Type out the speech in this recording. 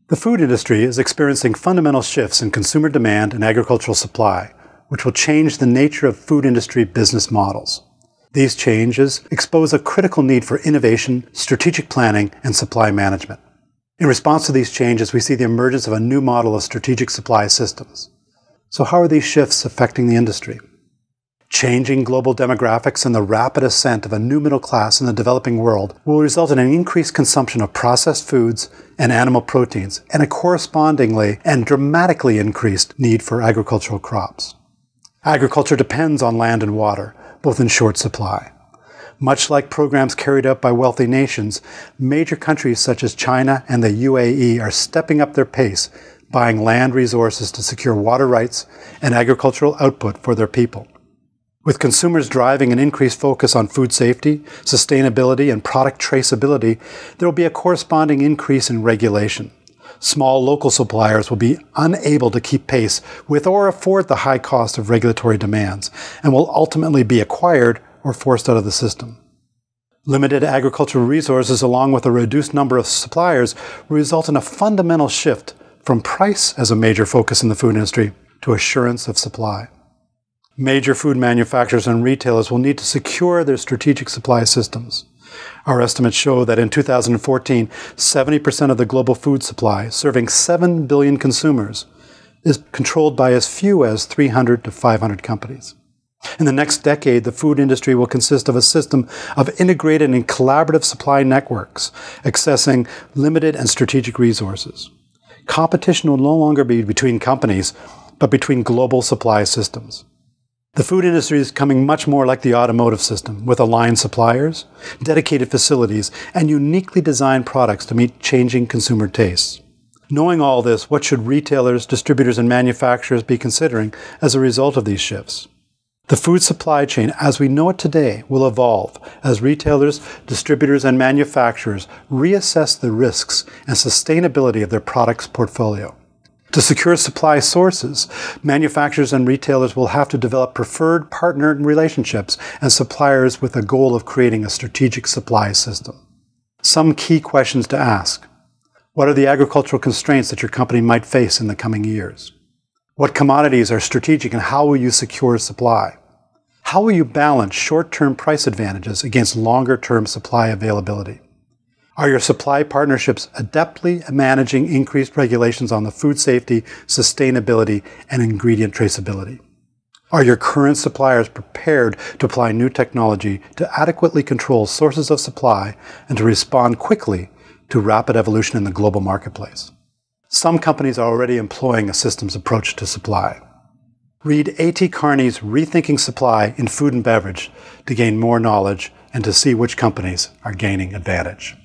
The food industry is experiencing fundamental shifts in consumer demand and agricultural supply, which will change the nature of food industry business models. These changes expose a critical need for innovation, strategic planning, and supply management. In response to these changes, we see the emergence of a new model of strategic supply systems. So how are these shifts affecting the industry? Changing global demographics and the rapid ascent of a new middle class in the developing world will result in an increased consumption of processed foods and animal proteins, and a correspondingly and dramatically increased need for agricultural crops. Agriculture depends on land and water, both in short supply. Much like programs carried out by wealthy nations, major countries such as China and the UAE are stepping up their pace, buying land resources to secure water rights and agricultural output for their people. With consumers driving an increased focus on food safety, sustainability, and product traceability, there will be a corresponding increase in regulation. Small local suppliers will be unable to keep pace with or afford the high cost of regulatory demands, and will ultimately be acquired or forced out of the system. Limited agricultural resources, along with a reduced number of suppliers, will result in a fundamental shift from price as a major focus in the food industry to assurance of supply. Major food manufacturers and retailers will need to secure their strategic supply systems. Our estimates show that in 2014, 70% of the global food supply, serving 7 billion consumers, is controlled by as few as 300 to 500 companies. In the next decade, the food industry will consist of a system of integrated and collaborative supply networks, accessing limited and strategic resources. Competition will no longer be between companies, but between global supply systems. The food industry is becoming much more like the automotive system, with aligned suppliers, dedicated facilities, and uniquely designed products to meet changing consumer tastes. Knowing all this, what should retailers, distributors, and manufacturers be considering as a result of these shifts? The food supply chain, as we know it today, will evolve as retailers, distributors, and manufacturers reassess the risks and sustainability of their products portfolio. To secure supply sources, manufacturers and retailers will have to develop preferred partner relationships and suppliers with the goal of creating a strategic supply system. Some key questions to ask. What are the agricultural constraints that your company might face in the coming years? What commodities are strategic and how will you secure supply? How will you balance short-term price advantages against longer-term supply availability? Are your supply partnerships adeptly managing increased regulations on the food safety, sustainability, and ingredient traceability? Are your current suppliers prepared to apply new technology to adequately control sources of supply and to respond quickly to rapid evolution in the global marketplace? Some companies are already employing a systems approach to supply. Read A.T. Kearney's Rethinking Supply in Food and Beverage to gain more knowledge and to see which companies are gaining advantage.